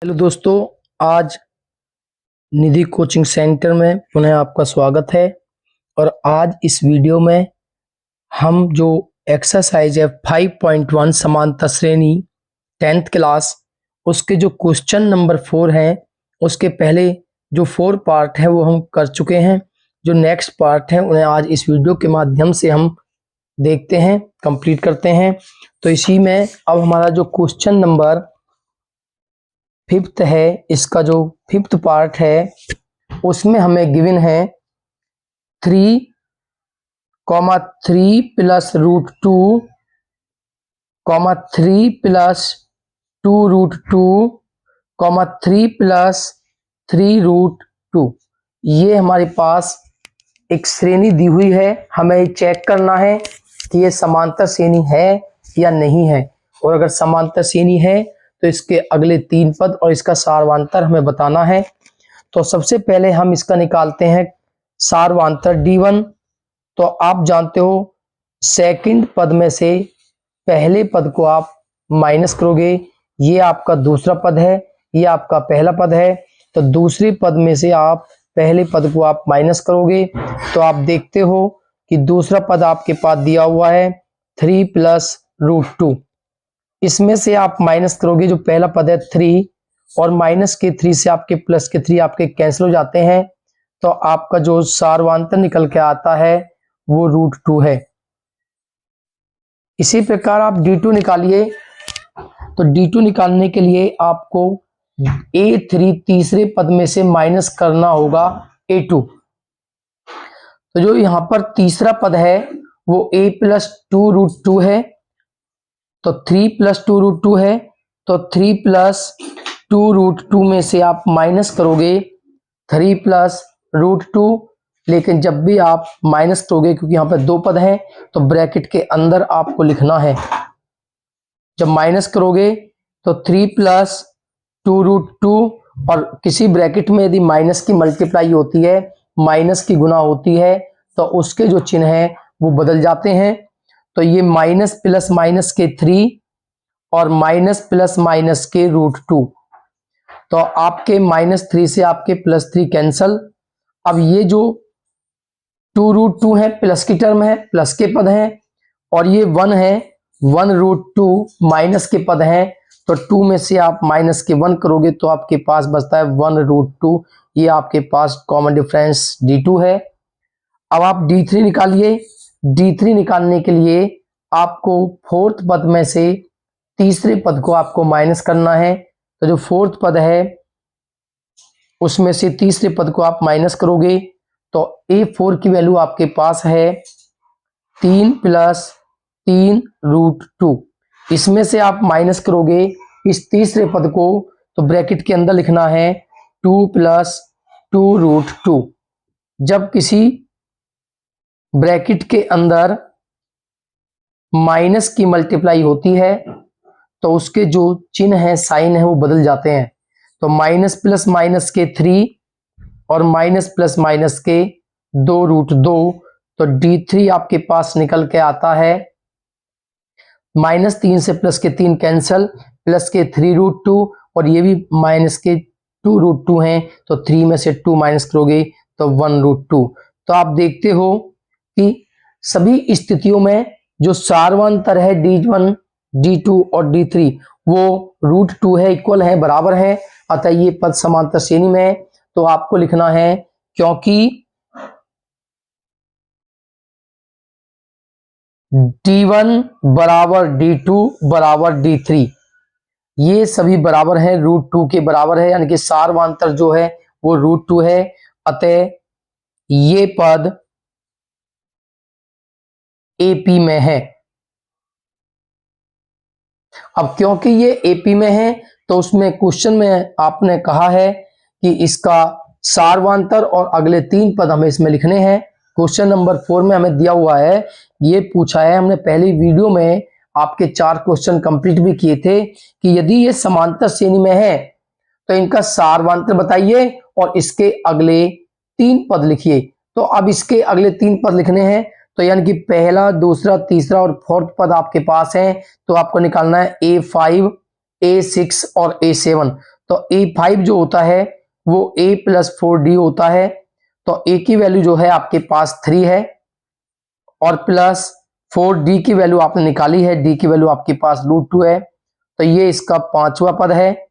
Hello दोस्तों, आज निधि coaching centre में पुनः आपका स्वागत है। और आज इस वीडियो में हम जो एक्सरसाइज है 5.1 समांतर श्रेणी 10th क्लास उसके जो क्वेश्चन नंबर 4 हैं उसके पहले जो 4 पार्ट हैं वो हम कर चुके हैं। जो नेक्स्ट पार्ट है उन्हें आज इस वीडियो के माध्यम से हम देखते हैं, कंप्लीट करते हैं। तो इसी में अब हमारा जो क्वेश्चन नंबर 5th है, इसका जो 5th पार्ट है उसमें हमें गिवन है 3, 3 plus root 2, 3 plus 2 root 2, 3 plus 3 root 2। ये हमारे पास एक श्रेणी दी हुई है, हमें चेक करना है कि ये समांतर श्रेणी है या नहीं है। और अगर समांतर श्रेणी है तो इसके अगले 3 पद और इसका सारवांतर हमें बताना है। तो सबसे पहले हम इसका निकालते हैं सारवांतर D1। तो आप जानते हो सेकंड पद में से पहले पद को आप माइनस करोगे, ये आपका दूसरा पद है, ये आपका पहला पद है। तो दूसरे पद में से आप पहले पद को आप माइनस करोगे तो आप देखते हो कि दूसरा पद आपके पास दिया हुआ है 3 प्लस रूट 2। इसमें से आप माइनस करोगे, जो पहला पद है 3 और माइनस के 3 से आपके प्लस के 3 आपके कैंसिल हो जाते हैं। तो आपका जो सारवांतर निकल के आता है वो रूट 2 है। इसी प्रकार आप D2 निकालिए। तो D2 निकालने के लिए आपको A3 तीसरे पद में से माइनस करना होगा A2। तो जो यहां पर तीसरा पद है वो A प्लस 2 रूट 2 है। तो 3 प्लस 2 रूट 2 है, तो 3 प्लस 2 रूट 2 में से आप माइनस करोगे 3 प्लस रूट 2। लेकिन जब भी आप माइनस करोगे, क्योंकि यहाँ पर 2 पद हैं, तो ब्रैकेट के अंदर आपको लिखना है। जब माइनस करोगे तो 3 प्लस 2 रूट 2, और किसी ब्रैकेट में यदि माइनस की मल्टीप्लाई होती है, माइनस की गुना होती है, तो उसके जो चिन्ह है वो बदल जाते हैं। तो ये माइनस प्लस माइनस के 3 और माइनस प्लस माइनस के रूट 2। तो आपके -3 से आपके +3 कैंसल। अब ये जो 2 रूट 2 है प्लस की टर्म है, प्लस के पद हैं, और ये 1 है 1 रूट 2 माइनस के पद हैं। तो 2 में से आप माइनस के 1 करोगे तो आपके पास बचता है 1 रूट 2। ये आपके पास कॉमन डिफरेंस D2 है। अब आप D3 निकालिए। D3 निकालने के लिए आपको 4th पद में से तीसरे पद को आपको माइनस करना है। तो जो 4th पद है उसमें से तीसरे पद को आप माइनस करोगे तो A4 की वैल्यू आपके पास है 3 प्लस 3 रूट 2। इसमें से आप माइनस करोगे इस तीसरे पद को, तो ब्रैकेट के अंदर लिखना है 2 प्लस 2 रूट 2। जब किसी ब्रैकेट के अंदर माइनस की मल्टीप्लाई होती है तो उसके जो चिन्ह है, साइन है, वो बदल जाते हैं। तो माइनस प्लस माइनस के 3 और माइनस प्लस माइनस के 2 रूट 2। तो D3 आपके पास निकल के आता है -3 से प्लस के 3 कैंसल, प्लस के 3 रूट 2, और ये भी माइनस के 2 रूट 2 हैं। तो 3 में से 2 माइनस करोगे तो 1 रूट 2। तो आप देखते हो कि सभी स्थितियों में जो सारवांतर है D1, D2 और D3 वो रूट 2 है, इक्वल है, बराबर है। अतः ये पद समांतर श्रेणी में है। तो आपको लिखना है क्योंकि D1 बराबर D2 बराबर D3, ये सभी बराबर है, रूट 2 के बराबर है, यानी कि सारवांतर जो है वो रूट 2 है। अतः ये पद AP में है। अब क्योंकि ये AP में है तो उसमें क्वेश्चन में आपने कहा है कि इसका सारवांतर और अगले 3 पद हमें इसमें लिखने हैं। क्वेश्चन नंबर 4 में हमें दिया हुआ है, ये पूछा है, हमने पहली वीडियो में आपके 4 क्वेश्चन कंप्लीट भी किए थे कि यदि ये समांतर श्रेणी में है तो इनका सारवांतर बताइए और इसके अगले 3 पद लिखिए। तो अब इसके अगले 3 पद लिखने हैं, तो यानी कि पहला, दूसरा, तीसरा और 4th पद आपके पास है। तो आपको निकालना है A5, A6 और A7। तो A5 जो होता है वो A+4D होता है। तो A की वैल्यू जो है आपके पास 3 है और प्लस 4D की वैल्यू आपने निकाली है, D की वैल्यू आपके पास √2 है। तो ये इसका 5वां पद है।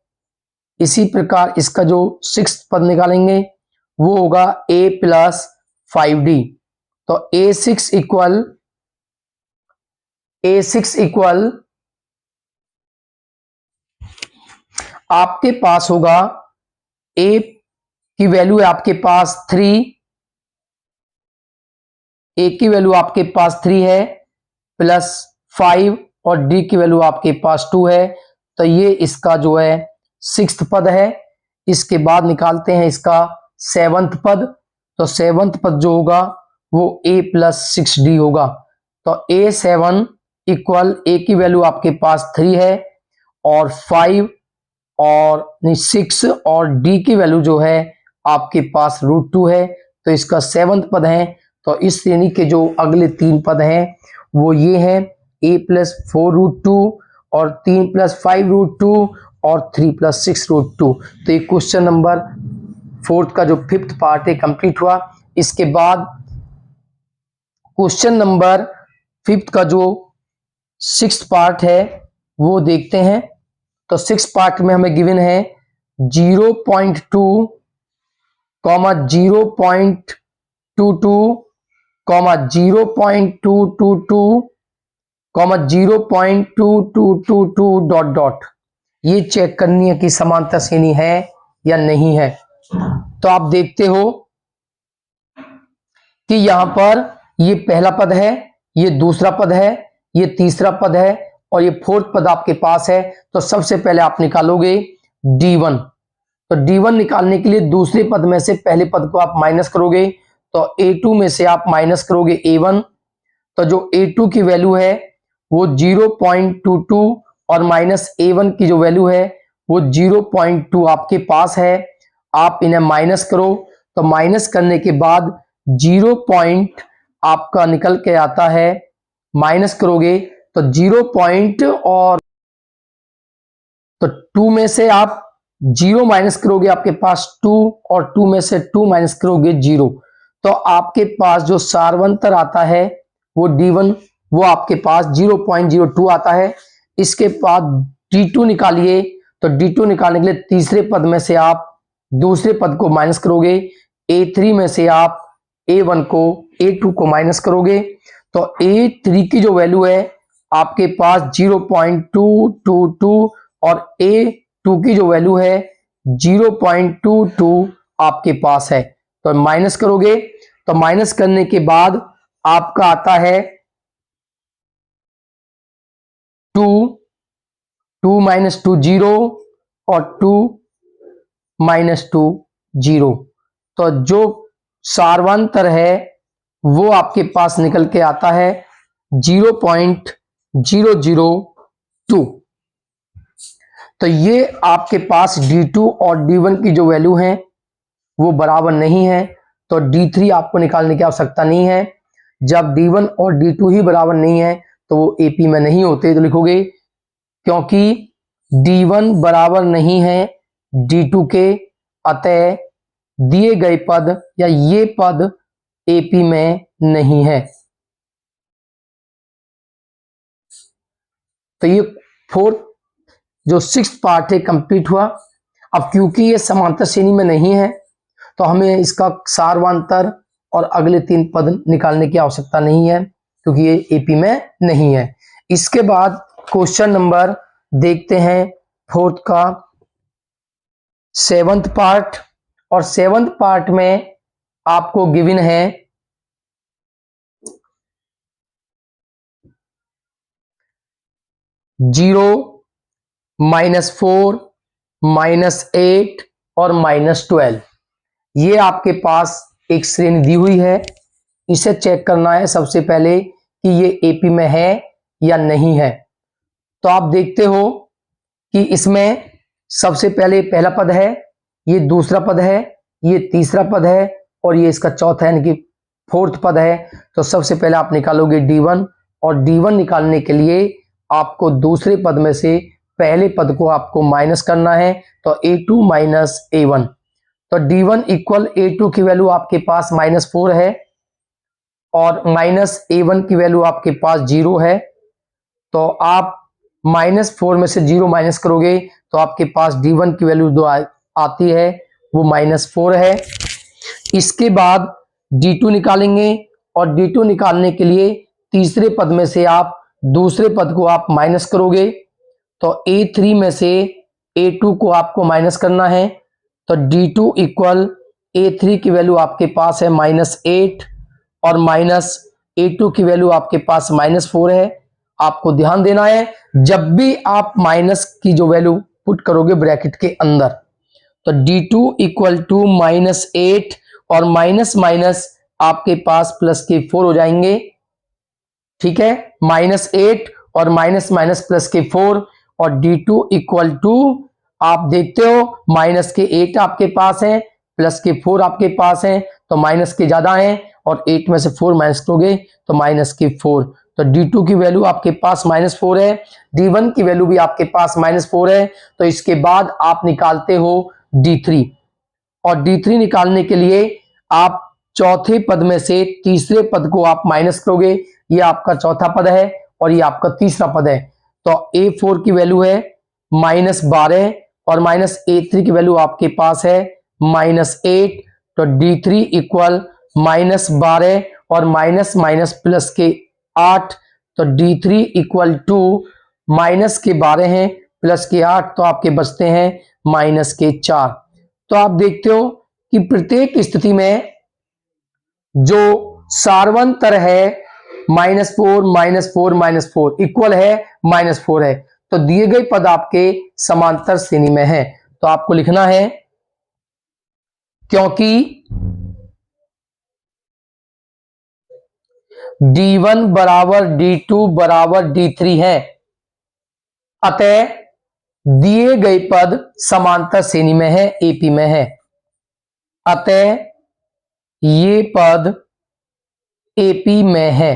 इसी प्रकार इसका जो 6th पद निकालेंगे वो होगा A+5D। तो A6 इक्वल आपके पास होगा, A की वैल्यू है आपके पास 3, A की वैल्यू आपके पास 3 है प्लस 5 और D की वैल्यू आपके पास 2 है। तो ये इसका जो है 6th पद है। इसके बाद निकालते हैं इसका 7th पद। तो 7th पद जो होगा वो A+6D होगा। तो A7 इक्वल A की वैल्यू आपके पास 3 है और 5 और 6 और D की वैल्यू जो है आपके पास √2 है। तो इसका 7th पद है। तो इस श्रेणी के जो अगले 3 पद हैं वो ये हैं A+4√2 और 3+5√2 और 3+6√2। तो ये क्वेश्चन नंबर 4 का जो 5th पार्ट है कंप्लीट हुआ। इसके बाद क्वेश्चन नंबर 5 का जो 6th पार्ट है वो देखते हैं। तो 6th पार्ट में हमें गिवन है 0.2, 0.22, 0.222, 0.2222 ... ये चेक करनी है कि समांतर श्रेणी है या नहीं है। तो आप देखते हो कि यहां पर ये पहला पद है, ये दूसरा पद है, ये तीसरा पद है और ये 4th पद आपके पास है। तो सबसे पहले आप निकालोगे D1। तो D1 निकालने के लिए दूसरे पद में से पहले पद को आप माइनस करोगे। तो A2 में से आप माइनस करोगे A1। तो जो A2 की वैल्यू है वो 0.22 और माइनस A1 की जो वैल्यू है वो 0.2 आपके पास है। आप इन्हें माइनस करो। तो माइनस करने के बाद 0 पॉइंट आपका निकल के आता है। माइनस करोगे तो 0 पॉइंट और तो 2 में से आप 0 माइनस करोगे आपके पास 2 और 2 में से 2 माइनस करोगे 0। तो आपके पास जो सार्वंतर आता है वो D1 वो आपके पास 0.02 आता है। इसके बाद D2 निकालिए। तो D2 निकालने के लिए तीसरे पद में से आप दूसरे पद को माइनस करोगे। A3 में से आप A1 को A2 को माइनस करोगे। तो A3 की जो वैल्यू है आपके पास 0.222 और A2 की जो वैल्यू है 0.22 आपके पास है। तो माइनस करोगे। तो माइनस करने के बाद आपका आता है 2 माइनस 2 0 और 2 माइनस 2 0। तो जो सार्वंतर है वो आपके पास निकल के आता है 0.002। तो ये आपके पास D2 और D1 की जो वैल्यू है वो बराबर नहीं है। तो D3 आपको निकालने की आवश्यकता नहीं है। जब D1 और D2 ही बराबर नहीं है तो वो AP में नहीं होते। तो लिखोगे क्योंकि D1 बराबर नहीं है D2 के, अतः दिए गए पद या ये पद AP में नहीं है। तो ये 4th जो 6th पार्ट है कंप्लीट हुआ। अब क्योंकि ये समांतर श्रेणी में नहीं है तो हमें इसका सार्वंतर और अगले 3 पद निकालने की आवश्यकता नहीं है क्योंकि ये AP में नहीं है। इसके बाद क्वेश्चन नंबर देखते हैं 4th का 7th पार्ट। और 7th पार्ट में आपको गिवन है 0, -4, -8 और -12। ये आपके पास एक श्रेणी दी हुई है। इसे चेक करना है सबसे पहले कि ये AP में है या नहीं है। तो आप देखते हो कि इसमें सबसे पहले पहला पद है, ये दूसरा पद है, ये तीसरा पद है और ये इसका चौथा यानी कि 4th पद है। तो सबसे पहले आप निकालोगे D1 और D1 निकालने के लिए आपको दूसरे पद में से पहले पद को आपको माइनस करना है, तो A2 माइनस A1। तो D1 इक्वल A2 की वैल्यू आपके पास -4 है और माइनस A1 की वैल्यू आपके पास 0 है। तो आप -4 में से 0 माइनस करोगे तो आपके पास D1 की वैल्यू जो आती है वो -4 है। इसके बाद D2 निकालेंगे और D2 निकालने के लिए तीसरे पद में से आप दूसरे पद को आप माइनस करोगे, तो A3 में से A2 को आपको माइनस करना है। तो D2 इक्वल A3 की वैल्यू आपके पास है -8 और माइनस A2 की वैल्यू आपके पास -4 है। आपको ध्यान देना है जब भी आप माइनस की जो वैल्यू पुट करोगे ब्रैकेट के अंदर, तो D2 इक्वल टू -8 और माइनस माइनस आपके पास प्लस के 4 हो जाएंगे। ठीक है, -8 और माइनस माइनस प्लस के 4 और D2 इक्वल टू आप देखते हो माइनस के 8 आपके पास है, प्लस के 4 आपके पास है, तो माइनस के ज्यादा है और 8 में से 4 माइनस करोगे तो माइनस के 4। तो D2 की वैल्यू आपके पास -4 है, D1 की वैल्यू भी आपके पास -4 है। तो इसके बाद आप निकालते हो D3 और D3 निकालने के लिए आप चौथे पद में से तीसरे पद को आप माइनस करोगे। ये आपका चौथा पद है और ये आपका तीसरा पद है। तो A4 की वैल्यू है -12 और A3 की वैल्यू आपके पास है -8। तो D3 इक्वल -12 और माइनस माइनस प्लस के 8। तो D3 इक्वल टू माइनस के 12 हैं प्लस के 8, तो आपके बचते हैं -4। तो आप देखते हो कि प्रत्येक स्थिति में जो सार्वंतर है -4 -4 -4 इक्वल है -4 है। तो दिए गए पद आपके समांतर श्रेणी में है। तो आपको लिखना है क्योंकि D1 बराबर D2 बराबर D3 है, अतः दिए गए पद समांतर श्रेणी में है, AP में है। अतः ये पद AP में है।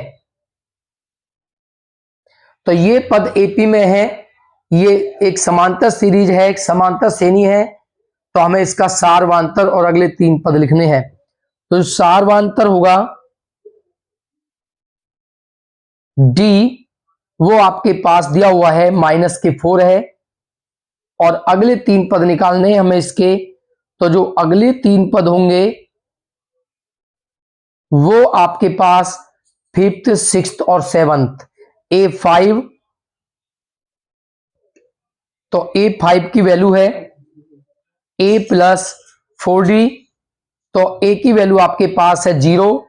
तो ये पद AP में है, ये एक समांतर सीरीज है, एक समांतर श्रेणी है। तो हमें इसका सारवांतर और अगले 3 पद लिखने हैं। तो सारवांतर होगा D, वो आपके पास दिया हुआ है -4 है और अगले 3 पद निकालने हैं हमें इसके। तो जो अगले 3 पद होंगे वो आपके पास 5th 6th और 7th A5। तो A5 की वैल्यू है A प्लस 4D। तो A की वैल्यू आपके पास है 0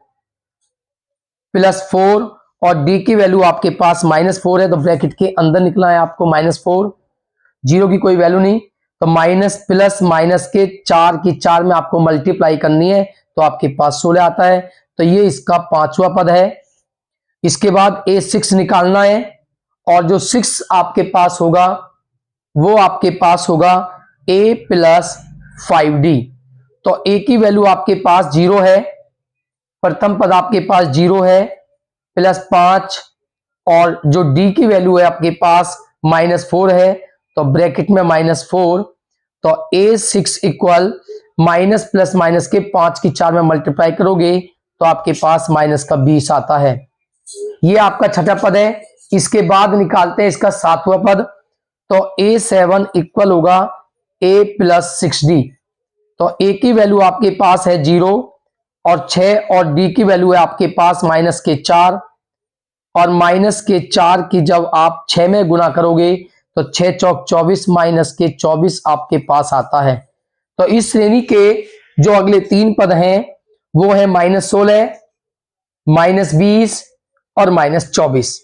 प्लस 4 और D की वैल्यू आपके पास -4 है। तो ब्रैकेट के अंदर निकला है आपको -4, 0 की कोई वैल्यू नहीं। तो माइनस प्लस माइनस के 4 की 4 में आपको मल्टीप्लाई करनी है, तो आपके पास 16 आता है। तो ये इसका 5वां पद है। इसके बाद A6 निकालना है और जो 6 आपके पास होगा वो आपके पास होगा A प्लस 5D। तो A की वैल्यू आपके पास 0 है, प्रथम पद आपके पास 0 है प्लस 5 और जो D की वैल्यू है आपके पास -4 है, तो ब्रैकेट में -4। तो A6 equal minus plus minus के 5 की 4 में मल्टीप्लाई करोगे तो आपके पास -20 आता है। ये आपका छठा पद है। इसके बाद निकालते हैं इसका 7वां पद। तो A7 इक्वल होगा A प्लस 6D। तो A की वैल्यू आपके पास है 0 और 6 और D की वैल्यू है आपके पास -4 और -4 की जब आप 6 में गुना करोगे तो 6 चौक 24 -24 आपके पास आता है। तो इस श्रेणी के जो अगले 3 पद हैं वो है -16 -20 और -24।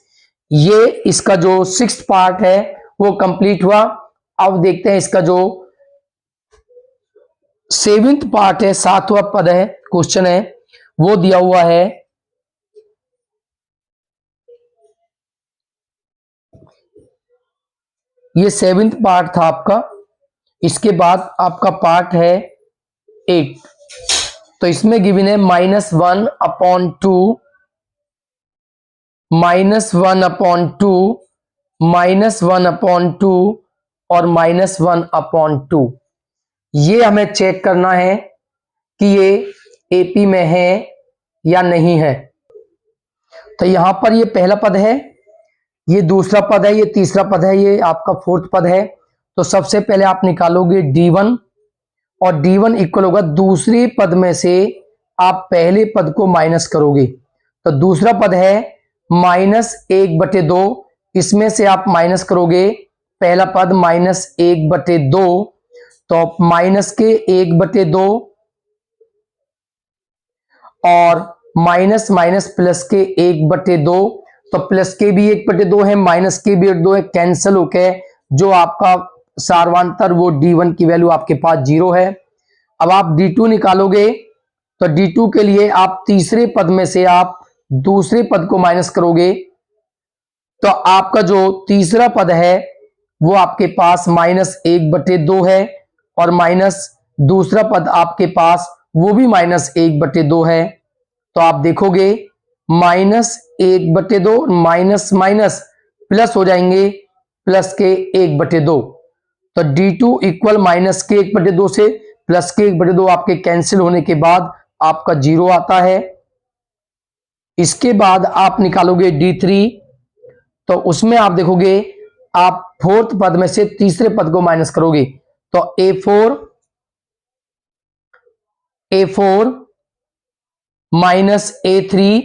ये इसका जो 6th पार्ट है वो कंप्लीट हुआ। अब देखते हैं इसका जो 7th पार्ट है, 7वां पद है, क्वेश्चन है, वो दिया हुआ है ये 7th पार्ट था आपका। इसके बाद आपका पार्ट है 8। तो इसमें गिवन है -1/2 -1/2 -1/2 और -1/2। ये हमें चेक करना है कि ये एपी में है या नहीं है। तो यहां पर ये पहला पद है, ये दूसरा पद है, ये तीसरा पद है, ये आपका फोर्थ पद है। तो सबसे पहले आप निकालोगे D1 और D1 इक्वल होगा दूसरे पद में से आप पहले पद को माइनस करोगे। तो दूसरा पद है -1/2, इसमें से आप माइनस करोगे पहला पद -1/2, तो माइनस के 1/2 और माइनस माइनस प्लस के 1/2, तो प्लस के भी 1/2 है, माइनस के भी 1/2 है, कैंसिल होके जो आपका सार्वांतर वो D1 की वैल्यू आपके पास 0 है। अब आप D2 निकालोगे, तो D2 के लिए आप तीसरे पद में से आप दूसरे पद को माइनस करोगे, तो आपका जो तीसरा पद है वो आपके पास -1/2 है और माइनस दूसरा पद आपके पास वो भी -1/2 है। तो आप देखोगे -1/2 माइनस माइनस प्लस हो जाएंगे, प्लस के 1/2। तो D2 इक्वल माइनस के 1/2 से प्लस के 1/2 आपके कैंसिल होने के बाद आपका 0 आता है। इसके बाद आप निकालोगे D3, तो उसमें आप देखोगे आप फोर्थ पद में से तीसरे पद को माइनस करोगे, तो A4 -A3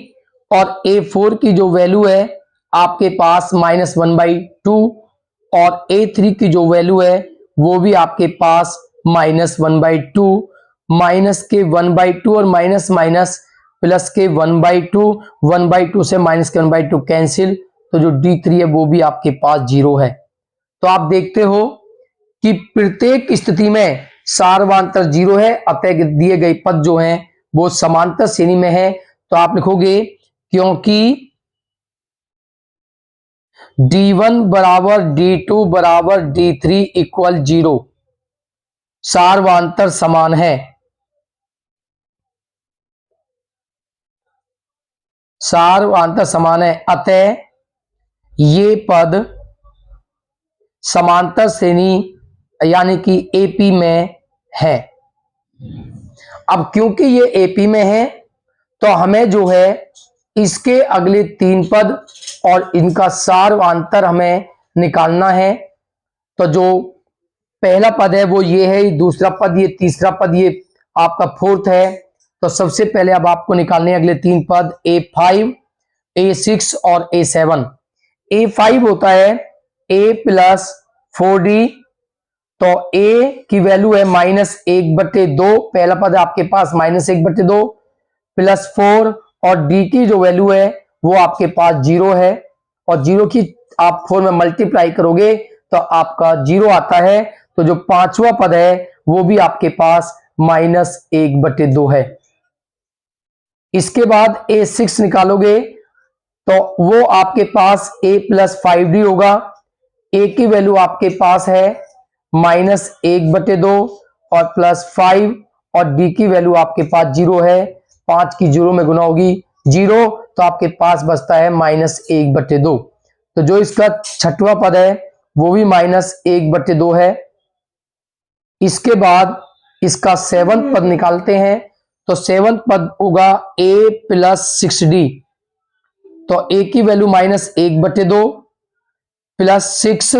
और A4 की जो वैल्यू है आपके पास -1/2 और A3 की जो वैल्यू है वो भी आपके पास -1/2, माइनस के 1/2 और माइनस माइनस प्लस के 1/2, 1/2 से माइनस के 1/2 कैंसिल, तो जो D3 है वो भी आपके पास 0 है। तो आप देखते हो कि प्रत्येक स्थिति में सार्वधातुक 0 है, अतः दिए गए पद जो हैं वो समांतर श्रेणी में है। तो आप लिखोगे क्योंकि D1 बराबर D2 बराबर D3 इक्वल 0, सार्वधातुक समान है, सार्वधातुक समान है, अतः ये पद समांतर श्रेणी यानी कि एपी में है। अब क्योंकि ये एपी में है तो हमें जो है इसके अगले 3 पद और इनका सार्वधातुक हमें निकालना है। तो जो पहला पद है वो ये है, दूसरा पद ये, तीसरा पद ये आपका फोर्थ है। तो सबसे पहले अब आपको निकालने अगले 3 पद A5, A6 और A7। A5 होता है A + 4D, तो A की वैल्यू है -1/2, पहला पद आपके पास -1/2 प्लस 4 और D की जो वैल्यू है वो आपके पास 0 है, और 0 की आप 4 में मल्टीप्लाई करोगे तो आपका 0 आता है। तो जो पांचवा पद है वो भी आपके पास -1/2 है। इसके बाद A6 निकालोगे तो वो आपके पास A + 5D होगा। A की वैल्यू आपके पास है -1/2 और +5 और D की वैल्यू आपके पास 0 है, 5 की 0 में गुना होगी 0, तो आपके पास बचता है -1/2। तो जो इसका छठवां पद है वो भी -1/2 है। इसके बाद इसका 7वां पद निकालते हैं, तो 7वां पद होगा A + 6D, तो A की वैल्यू -1/2 प्लस 6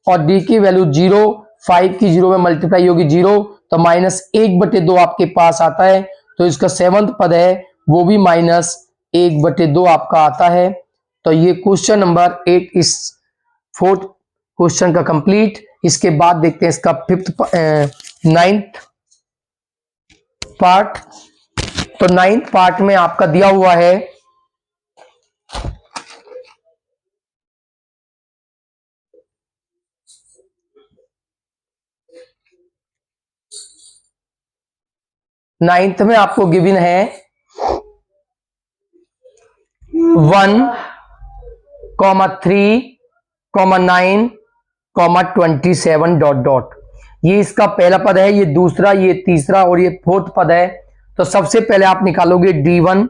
और D की वैल्यू 0, 5 की 0 में मल्टीप्लाई होगी 0, तो -1/2 आपके पास आता है। तो इसका 7वां पद है वो भी -1/2 आपका आता है। तो ये क्वेश्चन नंबर 8 इस 4th क्वेश्चन का कंप्लीट। इसके बाद देखते हैं इसका 9th पार्ट। तो 9th पार्ट में आपका दिया हुआ है नाइन्थ में आपको गिवन है 1,3,9,27 ... ये इसका पहला पद है, ये दूसरा, ये तीसरा और ये फोर्थ पद है। तो सबसे पहले आप निकालोगे D1,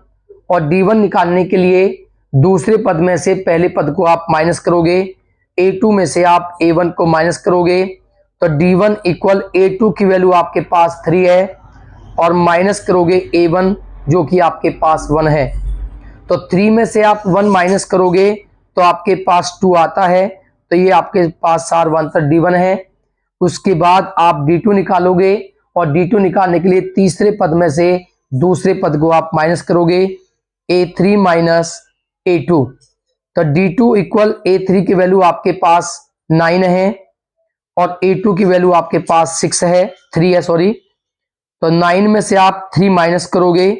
और D1 निकालने के लिए दूसरे पद में से पहले पद को आप माइनस करोगे, A2 में से आप A1 को माइनस करोगे, तो D1 इक्वल A2 की वैल्यू आपके पास 3 है और माइनस करोगे A1 जो कि आपके पास 1 है। तो 3 में से आप 1 माइनस करोगे तो आपके पास 2 आता है, तो ये आपके पास सारवांतर D1 है। उसके बाद आप D2 निकालोगे और D2 निकालने के लिए तीसरे पद में से दूसरे पद को आप माइनस करोगे, A3 माइनस A2। तो D2 इक्वल A3 की वैल्यू आपके पास 9 है और A2 की वैल्यू आपके पास 6 है, 3 है सॉरी। तो 9 में से आप 3 माइनस करोगे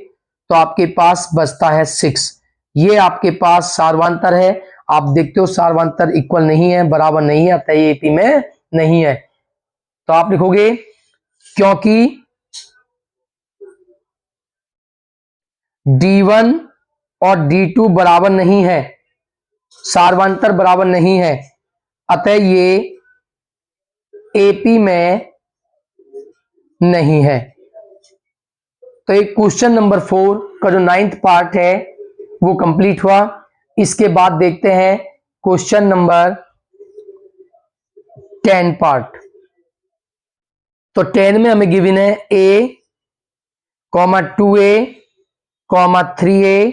तो आपके पास बचता है 6। ये आपके पास सारवांतर है। आप देखते हो सारवांतर इक्वल नहीं है, बराबर नहीं है, अतः ये AP में नहीं है। तो आप लिखोगे क्योंकि D1 और D2 बराबर नहीं है, सारवांतर बराबर नहीं है, अतः ये AP में नहीं है। तो एक क्वेश्चन नंबर 4 का जो 9th पार्ट है वो कंप्लीट हुआ। इसके बाद देखते हैं क्वेश्चन नंबर 10 पार्ट। तो 10 में हमें गिवन है A, 2A, 3A,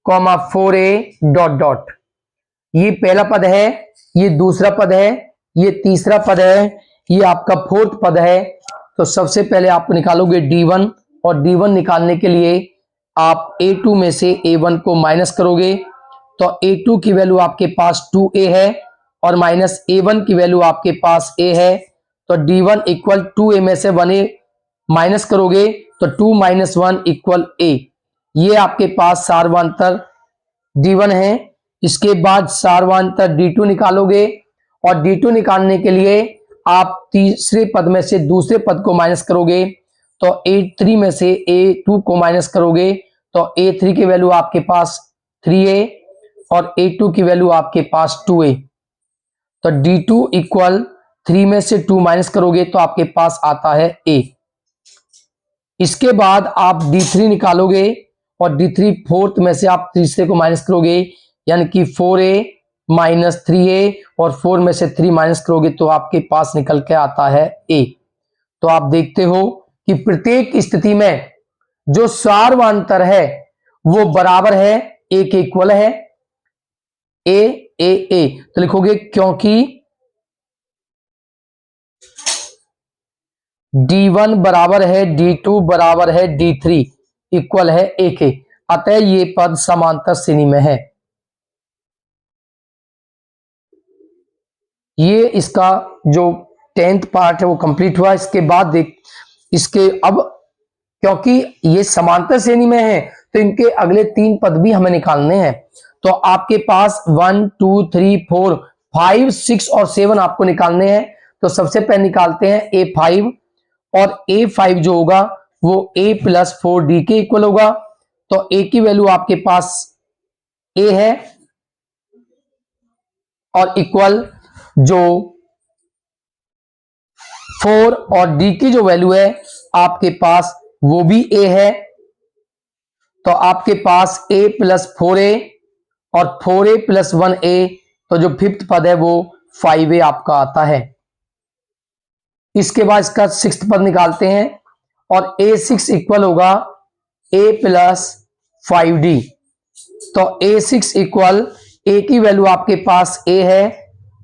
4A dot dot. ये पहला पद है, ये दूसरा पद है, ये तीसरा पद है, ये आपका फोर्थ पद है। तो सबसे पहले आप निकालोगे D1 और D1 निकालने के लिए आप A2 में से A1 को माइनस करोगे। तो A2 की वैल्यू आपके पास 2A है और माइनस A1 की वैल्यू आपके पास A है। तो D1 इक्वल 2A में से 1A माइनस करोगे तो 2 माइनस 1 इक्वल A। ये आपके पास सारवांतर D1 है। इसके बाद सारवांतर D2 निकालोगे और D2 निकालने के लिए आप तीसरे पद में से दूसरे पद को माइनस करोगे। तो A3 में से A2 को माइनस करोगे तो A3 की वैल्यू आपके पास 3A और A2 की वैल्यू आपके पास 2A। तो D2 इक्वल 3 में से 2 माइनस करोगे तो आपके पास आता है A। इसके बाद आप D3 निकालोगे और D3 फोर्थ में से आप तीसरे को माइनस करोगे, यानी कि 4A माइनस 3A और 4 में से 3 माइनस करोगे तो आपके पास निकल के आता है A। तो आप देखते हो कि प्रत्येक स्थिति में जो सारवांतर है वो बराबर है, A के इक्वल है, A। तो लिखोगे क्योंकि D1 बराबर है D2 बराबर है D3 इक्वल है A के, अतः ये पद समांतर श्रेणी में है। ये इसका जो 10th पार्ट है वो कंप्लीट हुआ। इसके बाद देख इसके अब क्योंकि ये समांतर श्रेणी में है तो इनके अगले 3 पद भी हमें निकालने हैं। तो आपके पास 1 2 3 4 5 6 और 7 आपको निकालने हैं। तो सबसे पहले निकालते हैं A5 और A5 जो होगा वो A प्लस 4D के इक्वल होगा। तो A की वैल्यू आपके पास A है और इक्वल जो 4 और D की जो वैल्यू है आपके पास वो भी A है। तो आपके पास A प्लस 4A और 4A प्लस 1A, तो जो फिफ्थ पद है वो 5A आपका आता है। इसके बाद इसका 6th पद निकालते हैं और A6 इक्वल होगा A प्लस 5D। तो A6 इक्वल A की वैल्यू आपके पास A है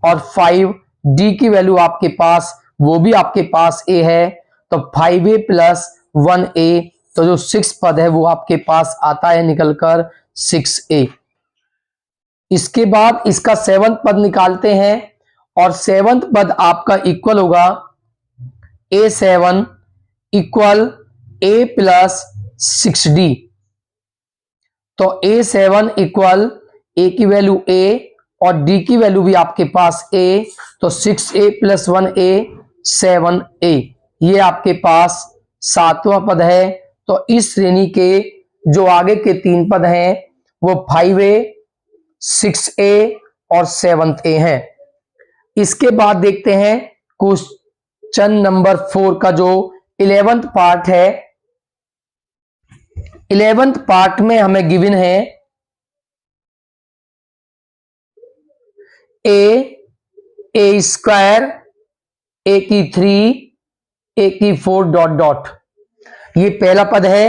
और 5D की वैल्यू आपके पास वो भी आपके पास A है। तो 5A प्लस 1A, तो जो 6 पद है वो आपके पास आता है निकलकर 6A। इसके बाद इसका 7th पद निकालते हैं और 7th पद आपका इक्वल होगा A7 equal A plus 6D। तो A7 इक्वल A की वैल्यू A और D की वैल्यू भी आपके पास A, तो 6A प्लस 1A 7A। ये आपके पास 7वां पद है। तो इस श्रेणी के जो आगे के 3 पद हैं वो 5A 6A और 7A हैं। इसके बाद देखते हैं क्वेश्चन नंबर 4 का जो 11th पार्ट है। 11th पार्ट में हमें गिवन है A स्क्वायर ए की 3, ए की 4 डॉट डॉट। ये पहला पद है,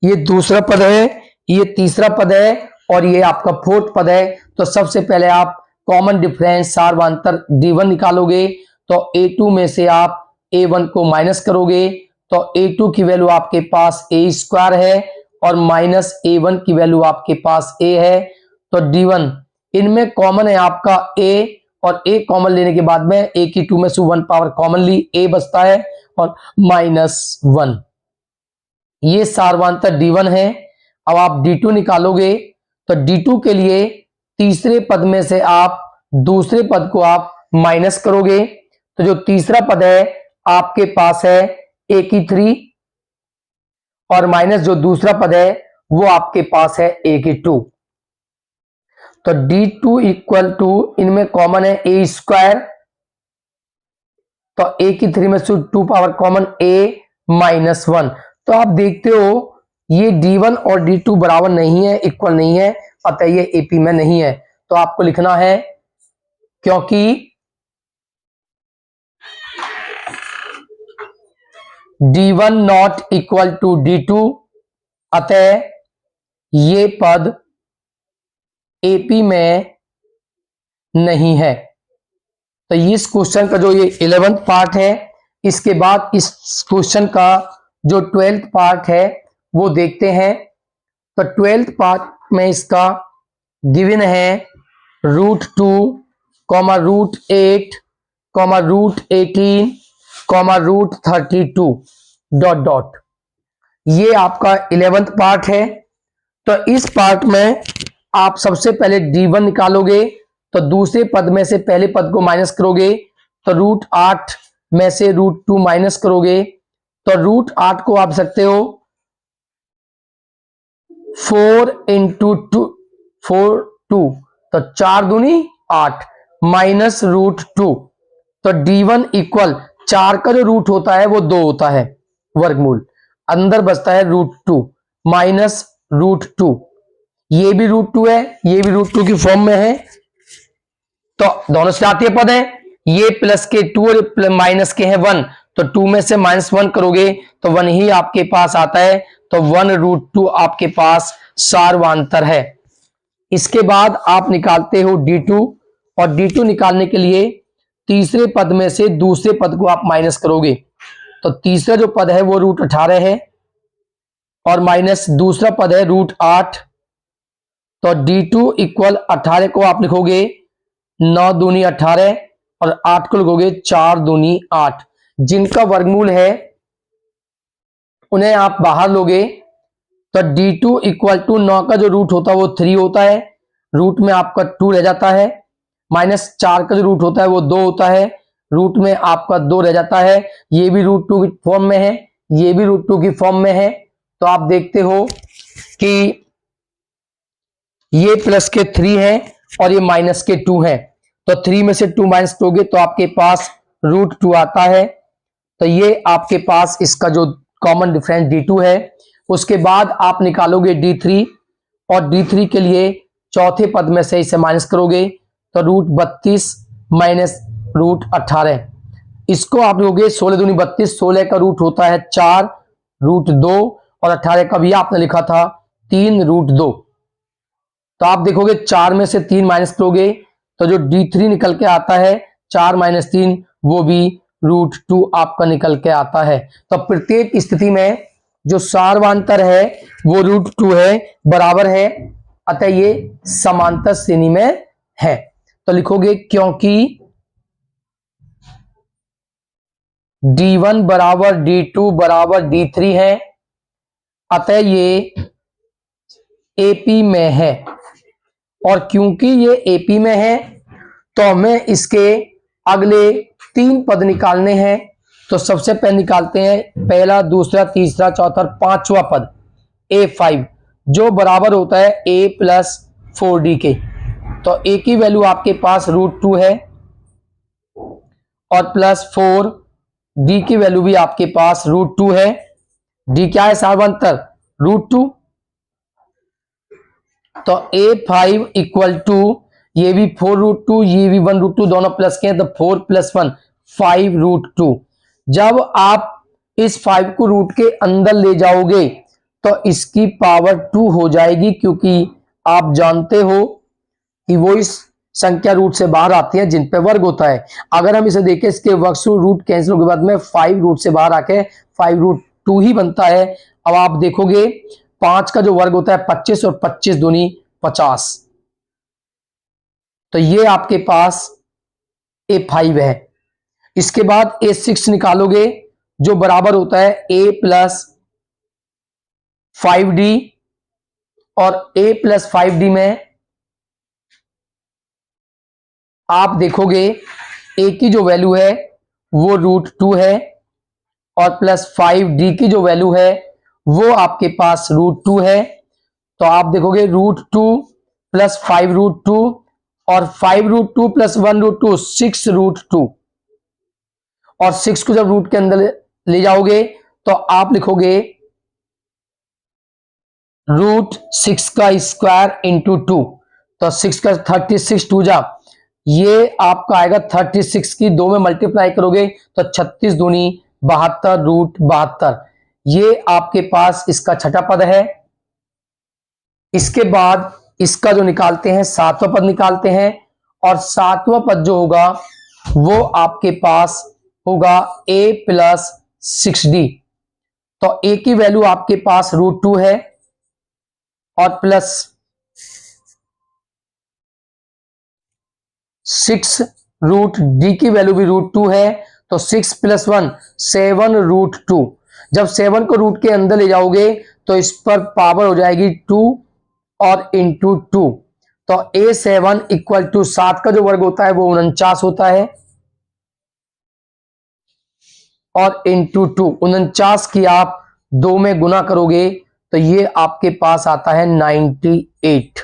ये दूसरा पद है, ये तीसरा पद है और ये आपका फोर्थ पद है। तो सबसे पहले आप कॉमन डिफरेंस सारवांतर D1 निकालोगे। तो A2 में से आप A1 को माइनस करोगे तो A2 की वैल्यू आपके पास A स्क्वायर है और माइनस A1 की वैल्यू आपके पास A है। तो D1 इनमें कॉमन है आपका A और A कॉमन लेने के बाद में A की 2 में से 1 पावर कॉमन ली, A बचता है और -1। ये सारवांतर D1 है। अब आप D2 निकालोगे तो D2 के लिए तीसरे पद में से आप दूसरे पद को आप माइनस करोगे। तो जो तीसरा पद है आपके पास है A की 3 और माइनस जो दूसरा पद है वो आपके पास है A की 2। तो D2 इक्वल टू इनमें कॉमन है A स्क्वायर। तो A की 3 में से 2 पावर कॉमन A -1। तो आप देखते हो ये D1 और D2 बराबर नहीं है, इक्वल नहीं है, अतः ये AP में नहीं है। तो आपको लिखना है क्योंकि D1 not equal to D2 अतः ये पद AP में नहीं है। तो इस क्वेश्चन का जो ये 11th पार्ट है, इसके बाद इस क्वेश्चन का जो 12th पार्ट है वो देखते हैं। तो 12th पार्ट में इसका गिवन है √2, √8, √18, √32 डॉट डॉट। ये आपका 11th पार्ट है। तो इस पार्ट में आप सबसे पहले D1 निकालोगे तो दूसरे पद में से पहले पद को माइनस करोगे तो √8 में से √2 माइनस करोगे तो √8 को आप सकते हो 4 इंटू 2 तो 4 दूनी 8 माइनस √2। तो D1 इक्वल 4 का जो रूट होता है वो 2 होता है वर्गमूल, अंदर बचता है √2 माइनस √2। ये भी √2 है, ये भी √2 की फॉर्म में है। तो दोनों से आती है पद है, ये प्लस के 2 और माइनस के हैं 1। तो 2 में से -1 करोगे तो 1 ही आपके पास आता है। तो 1√2 आपके पास सारवांतर है। इसके बाद आप निकालते हो D2 और D2 निकालने के लिए तीसरे पद में से दूसरे पद को आप माइनस करोगे। तो तीसरा जो पद है वो √18 है और माइनस दूसरा पद है √8। तो D2 इक्वल 18 को आप लिखोगे 9 दूनी 18 और 8 को लिखोगे 4 दूनी 8। जिनका वर्गमूल है उन्हें आप बाहर लोगे तो D2 इक्वल टू 9 का जो रूट होता है वो 3 होता है, रूट में आपका 2 रह जाता है, माइनस 4 का जो रूट होता है वो 2 होता है, रूट में आपका 2 रह जाता है। ये भी √2 की फॉर्म में है, ये भी √2 की फॉर्म में है। तो आप देखते हो कि ये प्लस के 3 है और ये माइनस के 2 है। तो 3 में से 2 माइनस करोगे तो आपके पास √2 आता है। तो ये आपके पास इसका जो कॉमन डिफरेंस D2 है। उसके बाद आप निकालोगे D3 और D3 के लिए चौथे पद में से इसे माइनस करोगे तो √32 माइनस √18। इसको आप लोगे 16 दूनी 32, 16 का रूट होता है 4 √2 और 18 का भी आपने लिखा था 3 √2। तो आप देखोगे 4 में से 3 माइनस करोगे तो जो D3 निकल के आता है 4 - 3 वो भी √2 आपका निकल के आता है। तो प्रत्येक स्थिति में जो सारवांतर है वो √2 है, बराबर है, अतः ये समांतर श्रेणी में है। तो लिखोगे क्योंकि D1 बराबर D2 बराबर D3 है अतः ये AP में है। और क्योंकि ये AP में है तो हमें इसके अगले 3 पद निकालने हैं। तो सबसे पहले निकालते हैं पहला, दूसरा, तीसरा, चौथा और 5वां पद A5 जो बराबर होता है A + 4D के। तो A की वैल्यू आपके पास √2 है और +4, D की वैल्यू भी आपके पास √2 है। D क्या है सारवांतर? √2। तो A5 इक्वल टू ये भी 4 √2, ये भी 1 √2, दोनों प्लस के हैं तो 4 + 1 5√2। जब आप इस 5 को रूट के अंदर ले जाओगे तो इसकी पावर 2 हो जाएगी, क्योंकि आप जानते हो कि वो इस संख्या रूट से बाहर आती है जिन पे वर्ग होता है। अगर हम इसे देखें, इसके वर्ग से रूट कैंसिल होने के बाद में 5 रूट से बाहर आके 5√2 ही बनता है। अब आप देखोगे 5 का जो वर्ग होता है 25 और 25 दूनी 50, तो ये आपके पास A5 है। इसके बाद A6 निकालोगे जो बराबर होता है A प्लस 5D, और A प्लस 5D में आप देखोगे A की जो वैल्यू है वो √2 है, और प्लस 5D की जो वैल्यू है वो आपके पास √2 है। तो आप देखोगे √2 प्लस 5√2 और 5√2 प्लस 1√2 6√2, और 6 को जब रूट के अंदर ले जाओगे तो आप लिखोगे √6 का स्क्वायर इंटू 2, तो 6 का 36 2 जा, ये आपका आएगा 36 की 2 में मल्टीप्लाई करोगे तो 36 दूनी 72 √72। ये आपके पास इसका छठा पद है। इसके बाद इसका जो निकालते हैं 7वां पद निकालते हैं, और 7वां पद जो होगा वो आपके पास होगा A प्लस 6D। तो A की वैल्यू आपके पास √2 है, और प्लस 6√D की वैल्यू भी √2 है, तो 6 प्लस 1 7√2। जब 7 को रूट के अंदर ले जाओगे तो इस पर पावर हो जाएगी 2 और इंटू 2, तो A7 इक्वल टू 7 का जो वर्ग होता है वो 49 होता है, और इंटू 2 49 की आप 2 में गुना करोगे तो ये आपके पास आता है 98।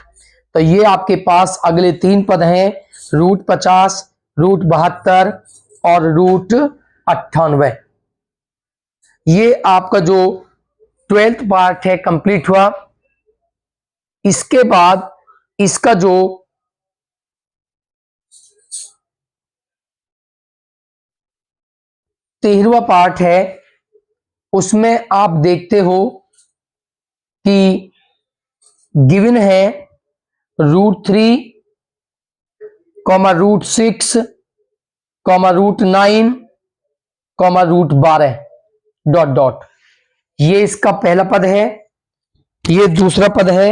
तो ये आपके पास अगले 3 पद हैं √50, √72 और √98। ये आपका जो 12th पार्ट है कंप्लीट हुआ। इसके बाद इसका जो 13वां पार्ट है उसमें आप देखते हो कि गिवन है √3, √6, √9, √12 डॉट डॉट। ये इसका पहला पद है, ये दूसरा पद है,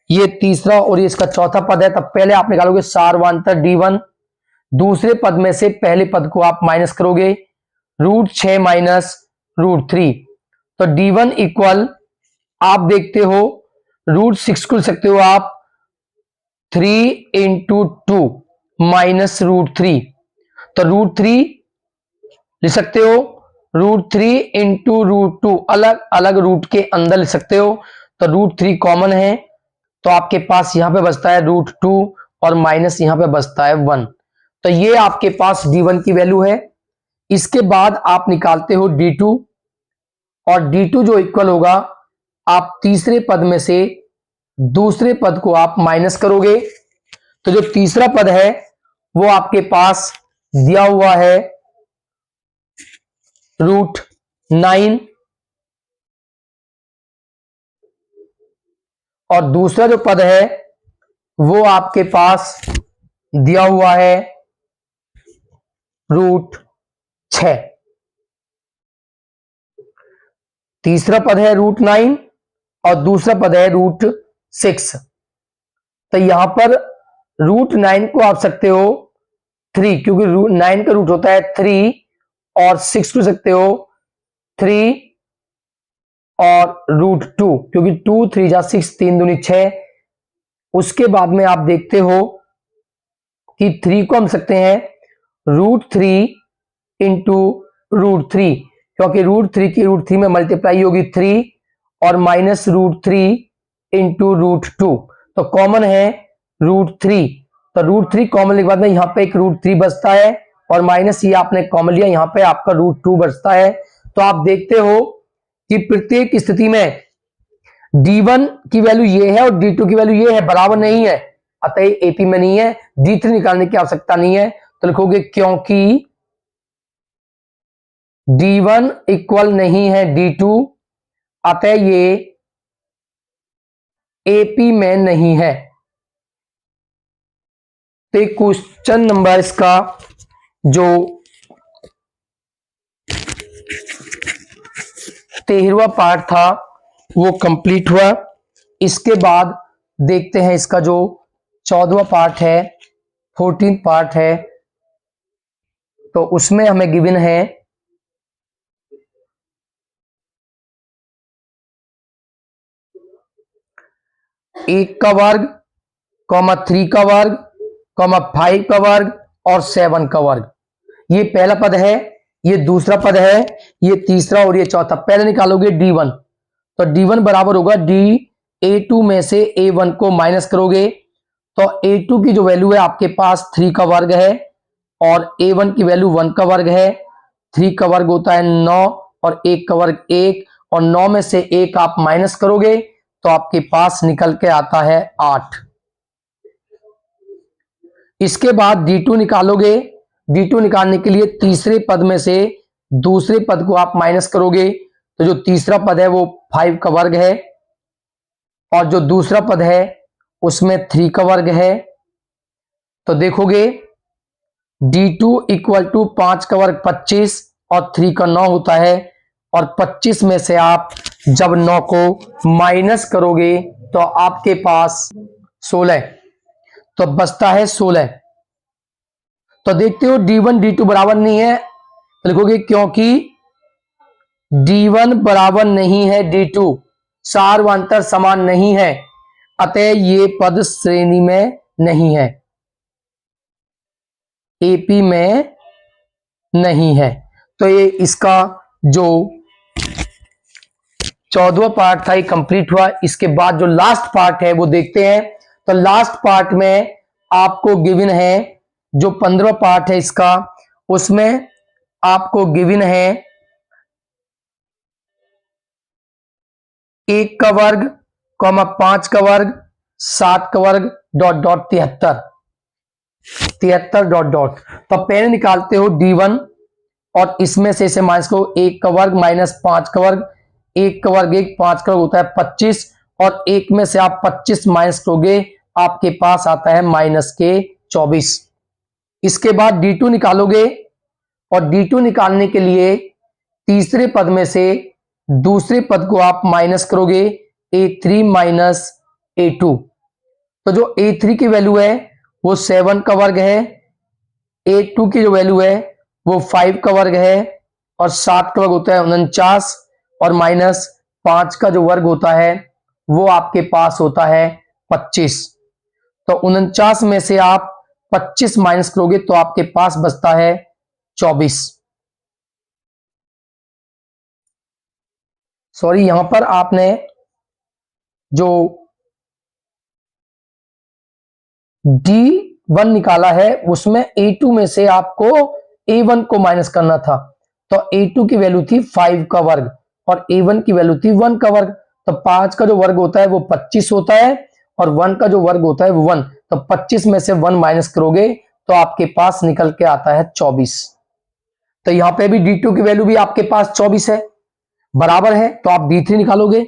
ये तीसरा और ये इसका चौथा पद है। तब पहले आप निकालोगे सारवांतर D1, दूसरे पद में से पहले पद को आप माइनस करोगे √6 माइनस √3, तो D1 इक्वल आप देखते हो √6 को लिख सकते हो आप 3 इंटू 2 माइनस √3, तो √3 लिख सकते हो, √3 इंटू √2 अलग अलग रूट के अंदर लिख सकते हो, तो √3 कॉमन है, तो आपके पास यहां पे बचता है √2 और माइनस यहां पे बचता है 1। तो ये आपके पास D1 की वैल्यू है। इसके बाद आप निकालते हो D2, और D2 जो इक्वल होगा आप तीसरे पद में से दूसरे पद को आप माइनस करोगे, तो जो तीसरा पद है वो आपके पास दिया हुआ है √9, और दूसरा जो पद है वो आपके पास दिया हुआ है √6। तीसरा पद है √9 और दूसरा पद है √6। तो यहां पर √9 को आप सकते हो 3, क्योंकि 9 का रूट होता है 3, और 6 को सकते हो 3 और √2, क्योंकि 2 3 जा 6, 3 दूनी 6। उसके बाद में आप देखते हो कि 3 को हम सकते हैं √3 इंटू √3, क्योंकि √3 की √3 में मल्टीप्लाई होगी 3, और माइनस √3 इंटू √2, तो कॉमन है √3, तो √3 कॉमन के बाद में यहां पे एक √3 बचता है, और माइनस ये आपने कॉमन लिया, यहां पे आपका √2 बचता है। तो आप देखते हो कि प्रत्येक स्थिति में D1 की वैल्यू ये है और D2 की वैल्यू ये है, बराबर नहीं है, अतः AP में नहीं है। D3 निकालने की आवश्यकता नहीं है, तो लिखोगे क्योंकि D1 इक्वल नहीं है D2, अतः ये AP में नहीं है। तो क्वेश्चन नंबर इसका जो 13वां पार्ट था वो कंप्लीट हुआ। इसके बाद देखते हैं इसका जो 14वां पार्ट है, 14th पार्ट है, तो उसमें हमें गिवन है एक का वर्ग, 3 का वर्ग, 5 का वर्ग और 7 का वर्ग। ये पहला पद है, ये दूसरा पद है, ये तीसरा और ये चौथा। पहले निकालोगे D1, तो D1 बराबर होगा A2 में से A1 को माइनस करोगे, तो A2 की जो वैल्यू है आपके पास 3 का वर्ग है और A1 की वैल्यू 1 का वर्ग है। 3 का वर्ग होता है 9 और 1 का वर्ग 1, और 9 में से 1 आप माइनस करोगे तो आपके पास निकल के आता है 8। इसके बाद D2 निकालोगे। D2 निकालने के लिए तीसरे पद में से दूसरे पद को आप माइनस करोगे, तो जो तीसरा पद है वो 5 का वर्ग है और जो दूसरा पद है उसमें 3 का वर्ग है। तो देखोगे D2 इक्वल टू 5 का वर्ग 25 और 3 का 9 होता है, और 25 में से आप जब 9 को माइनस करोगे तो आपके पास 16, तो बचता है 16। तो देखते हो D1 D2 बराबर नहीं है, तो लिखोगे क्योंकि D1 बराबर नहीं है D2, सार्वंतर समान नहीं है, अतः ये पद श्रेणी में नहीं है, AP में नहीं है। तो ये इसका जो 14वां पार्ट था ये कंप्लीट हुआ। इसके बाद जो लास्ट पार्ट है वो देखते हैं। तो लास्ट पार्ट में आपको गिवन है जो 15वां पार्ट है इसका, उसमें आपको गिवन है 1 का वर्ग, 5 का वर्ग, 7 का वर्ग, डॉट डॉट 73 डॉट डॉट। तो पहले निकालते हो D1 और इसमें से इसे माइनस करो, 1 का वर्ग माइनस 5 का वर्ग, 1 का वर्ग 1, 5 का वर्ग होता है 25, और 1 में से आप 25 माइनस करोगे आपके पास आता है -24। इसके बाद D2 निकालोगे, और D2 निकालने के लिए तीसरे पद में से दूसरे पद को आप माइनस करोगे, A3 माइनस A2। तो जो A3 की वैल्यू है वो 7 का वर्ग है, A2 की जो वैल्यू है वो 5 का वर्ग है, और 7 का वर्ग होता है 49, और -5 का जो वर्ग होता है वो आपके पास होता है 25। तो 49 में से आप 25 माइनस करोगे तो आपके पास बचता है 24। सॉरी, यहां पर आपने जो D1 निकाला है उसमें A2 में से आपको A1 को माइनस करना था। तो A2 की वैल्यू थी 5 का वर्ग और A1 की वैल्यू थी 1 का वर्ग। तो 5 का जो वर्ग होता है वो 25 होता है, और 1 का जो वर्ग होता है वो 1। तो 25 में से 1 माइनस करोगे तो आपके पास निकल के आता है 24। तो यहां पे भी D2 की वैल्यू भी आपके पास 24 है, बराबर है। तो आप D3 निकालोगे,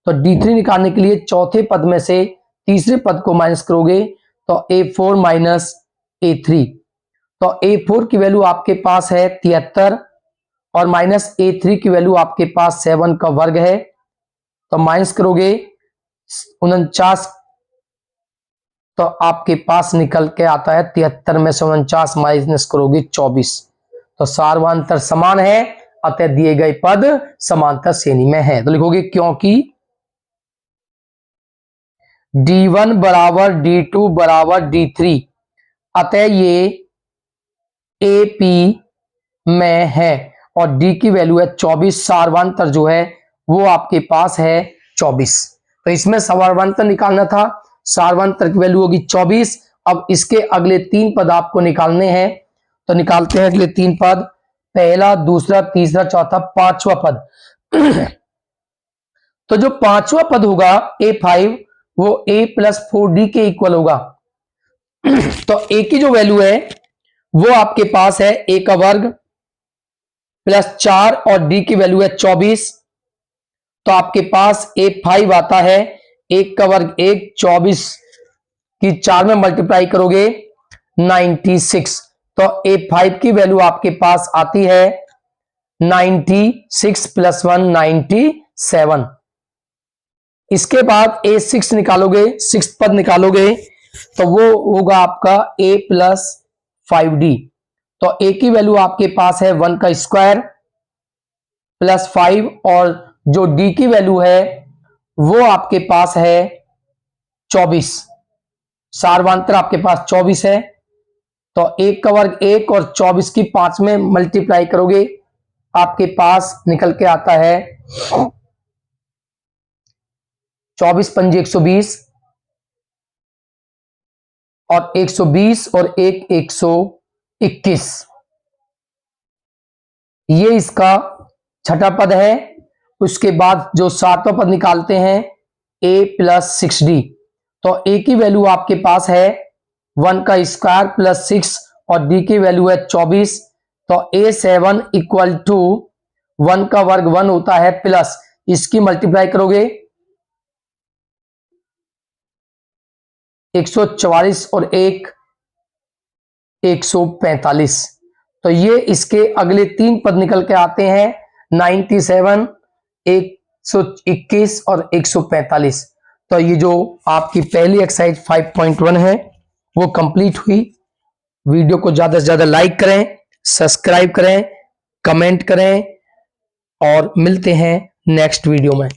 तो D3 निकालने के लिए चौथे पद में से तीसरे पद को माइनस करोगे, तो A4 माइनस A3। तो A4 की वैल्यू आपके पास है 73, और माइनस A3 की वैल्यू आपके पास 7 का वर्ग है। तो माइनस करोगे 49, तो आपके पास निकल के आता है 73 में से 49 माइनस करोगे 24। तो सार्वंतर समान है, अतः दिए गए पद समांतर श्रेणी में है। तो लिखोगे क्योंकि D1 बराबर D2 बराबर D3, अतः ये AP में है, और D की वैल्यू है 24। सार्वंतर जो है वो आपके पास है 24। तो इसमें सार्वंतर निकालना था, सार्वंतर की वैल्यू होगी 24। अब इसके अगले 3 पद आपको निकालने हैं, तो निकालते हैं अगले 3 पद, पहला, दूसरा, तीसरा, चौथा, 5वां पद। तो जो 5वां पद होगा A5 वो A प्लस 4D के इक्वल होगा। तो A की जो वैल्यू है वो आपके पास है A का वर्ग प्लस 4 और डी की वैल्यू है 24, तो आपके पास A5 आता है। 1 का वर्ग 1, 24 की 4 में मल्टीप्लाई करोगे 96, तो A5 की वैल्यू आपके पास आती है 96 प्लस 1 97। इसके बाद A6 निकालोगे, 6 पद निकालोगे तो वो होगा आपका A प्लस 5D। तो A की वैल्यू आपके पास है 1 का स्क्वायर प्लस 5, और जो D की वैल्यू है वो आपके पास है 24। सार्वंतर आपके पास 24 है, तो 1 का वर्ग 1 और 24 की 5 में मल्टीप्लाई करोगे, आपके पास निकल के आता है 24 पंजे 120, और 120 और 1 121। ये इसका छठा पद है। उसके बाद जो सातवां पद निकालते हैं A प्लस 6D, तो A की वैल्यू आपके पास है 1 का स्क्वायर प्लस 6 और D की वैल्यू है 24, तो A7 इक्वल टू 1 का वर्ग 1 होता है प्लस इसकी मल्टीप्लाई करोगे 144 और 1 145, तो ये इसके अगले 3 पद निकल के आते हैं 97, 121 और 145। तो ये जो आपकी पहली एक्सरसाइज 5.1 है वो कंप्लीट हुई। वीडियो को ज्यादा से ज्यादा लाइक करें, सब्सक्राइब करें, कमेंट करें, और मिलते हैं नेक्स्ट वीडियो में।